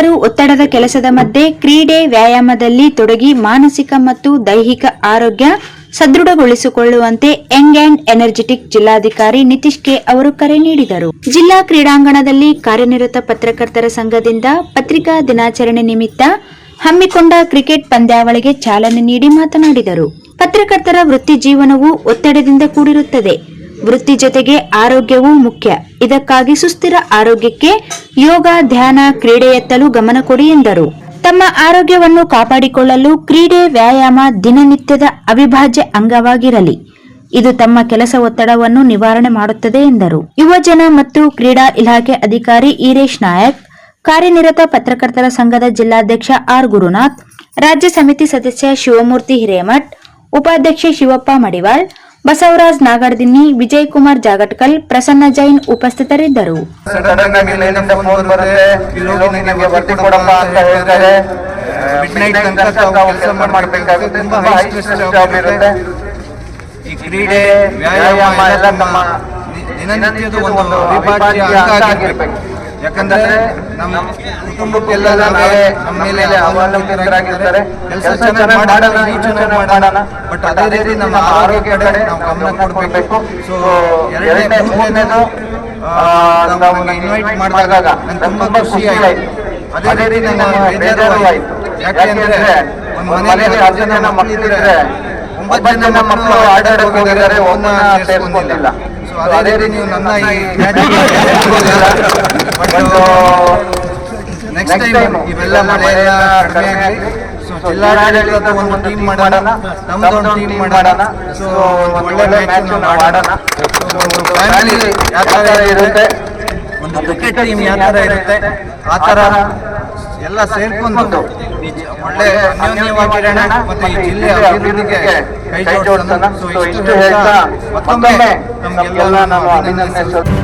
ಪತ್ರಕರ್ತರು ಒತ್ತಡದ ಕೆಲಸದ ಮಧ್ಯೆ ಕ್ರೀಡೆ ವ್ಯಾಯಾಮದಲ್ಲಿ ತೊಡಗಿ ಮಾನಸಿಕ ಮತ್ತು ದೈಹಿಕ ಆರೋಗ್ಯ ಸದೃಢಗೊಳಿಸಿಕೊಳ್ಳುವಂತೆ ಯಂಗ್ ಅಂಡ್ ಎನರ್ಜೆಟಿಕ್ ಜಿಲ್ಲಾಧಿಕಾರಿ ನಿತೀಶ್ ಕೆ ಅವರು ಕರೆ ನೀಡಿದರು. ಜಿಲ್ಲಾ ಕ್ರೀಡಾಂಗಣದಲ್ಲಿ ಕಾರ್ಯನಿರತ ಪತ್ರಕರ್ತರ ಸಂಘದಿಂದ ಪತ್ರಿಕಾ ದಿನಾಚರಣೆ ನಿಮಿತ್ತ ಹಮ್ಮಿಕೊಂಡ ಕ್ರಿಕೆಟ್ ಪಂದ್ಯಾವಳಿಗೆ ಚಾಲನೆ ನೀಡಿ ಮಾತನಾಡಿದರು. ಪತ್ರಕರ್ತರ ವೃತ್ತಿ ಜೀವನವು ಒತ್ತಡದಿಂದ ಕೂಡಿರುತ್ತದೆ. ವೃತ್ತಿ ಜೊತೆಗೆ ಆರೋಗ್ಯವೂ ಮುಖ್ಯ. ಇದಕ್ಕಾಗಿ ಸುಸ್ಥಿರ ಆರೋಗ್ಯಕ್ಕೆ ಯೋಗ, ಧ್ಯಾನ, ಕ್ರೀಡೆಯತ್ತಲೂ ಗಮನ ಕೊಡಿ ಎಂದರು. ತಮ್ಮ ಆರೋಗ್ಯವನ್ನು ಕಾಪಾಡಿಕೊಳ್ಳಲು ಕ್ರೀಡೆ, ವ್ಯಾಯಾಮ ದಿನನಿತ್ಯದ ಅವಿಭಾಜ್ಯ ಅಂಗವಾಗಿರಲಿ. ಇದು ತಮ್ಮ ಕೆಲಸ ಒತ್ತಡವನ್ನು ನಿವಾರಣೆ ಮಾಡುತ್ತದೆ ಎಂದರು. ಯುವಜನ ಮತ್ತು ಕ್ರೀಡಾ ಇಲಾಖೆ ಅಧಿಕಾರಿ ಈರೇಶ್ ನಾಯಕ್, ಕಾರ್ಯನಿರತ ಪತ್ರಕರ್ತರ ಸಂಘದ ಜಿಲ್ಲಾಧ್ಯಕ್ಷ ಆರ್ ಗುರುನಾಥ್, ರಾಜ್ಯ ಸಮಿತಿ ಸದಸ್ಯ ಶಿವಮೂರ್ತಿ ಹಿರೇಮಠ್, ಉಪಾಧ್ಯಕ್ಷ ಶಿವಪ್ಪ ಮಡಿವಾಳ್, ಬಸವರಾಜ್ ನಾಗರದಿನ್ನಿ, ವಿಜಯಕುಮಾರ್ ಜಾಗಟ್ಕಲ್, ಪ್ರಸನ್ನ ಜೈನ್ ಉಪಸ್ಥಿತರಿದ್ದರು. ಈ ಕ್ರೀಡೆ, ವ್ಯಾಯಾಮ ಎಲ್ಲ ನಮ್ಮ ದಿನನಿತ್ಯದ ಒಂದು ಅವಿಭಾಜ್ಯ ಅಂಗ ಆಗಿರ್ಬೇಕು. ಯಾಕಂದ್ರೆ ನಮ್ಮ ಕುಟುಂಬಕ್ಕೆಲ್ಲ ನಮ್ಮ ಮೇಲೆ ಅವಲಂಬಿತರಾಗಿರ್ತಾರೆ. ಕೆಲಸ ಚೆನ್ನಾಗಿ ಮಾಡೋಣ, ಬಟ್ ಅದೇ ರೀತಿ ನಮ್ಮ ಆರೋಗ್ಯ ಕಡೆ ನಾವು ಗಮನ ಕೊಡಬೇಕು. ಸೊ ಮೂರನೇದು ನಾವು ಇನ್ವೈಟ್ ಮಾಡಿದಾಗ ನಂಗೆ ತುಂಬಾ ಖುಷಿ ಆಯ್ತು. ಅದೇ ರೀತಿ ನನಗೆ ಬೇಜಾರು ಆಯ್ತು. ಯಾಕೆಂದ್ರೆ ಒಂದು ಮನೆಯಲ್ಲಿ 10 ಜನ ಮಕ್ಕಳಿದ್ರೆ 9 ಜನ ಮಕ್ಕಳು ಆಡಾಡಕ್ಕೆ ಹೋಗಿದ್ದಾರೆ, ಒಬ್ಬನ ಸೇರಿಸ್ಕೊಂಡಿಲ್ಲ. ಸೊ ಅದೇ ರೀತಿ ನೀವು ನನ್ನ ಈ ನೆಕ್ಸ್ಟ್ ಟೈಮ್ ಇವೆಲ್ಲ ಮಳೆಯೆಲ್ಲ ಕಡಿಮೆ ಆಗಲಿ. ಸೊ ಜಿಲ್ಲಾಡಳಿತ ಒಂದು ಟೀಮ್ ಮಾಡೋಣ, ನಮ್ದೊಂದು ಟೀಮ್ ಮಾಡೋಣ. ಸೊ ಒಳ್ಳೆ ಮ್ಯಾಚ್ ನಾವು ಆಡೋಣ. ಸೊ ಫ್ಯಾಮಿಲಿ ಯಾವ ಥರ ಇರುತ್ತೆ, ಒಂದು ಕ್ರಿಕೆಟ್ ಟೀಮ್ ಯಾವ ಥರ ಇರುತ್ತೆ, ಆ ಥರ ಎಲ್ಲ ಸೇರ್ಕೊಂಡು ಒಳ್ಳೆ ಅನ್ಯೋನ್ಯವಾಗಿರೋಣ ಮತ್ತೆ ಈ ಜಿಲ್ಲೆ ಅಭಿವೃದ್ಧಿಗೆ ಕೈ ಜೋಡಿಸೋಣ. ಸೊ ಇಷ್ಟು ಹೇಳ್ತಾ ಮತ್ತೊಮ್ಮೆ ನಮಗೆಲ್ಲ ನಾನು ಅಭಿನಂದಿಸೋದು.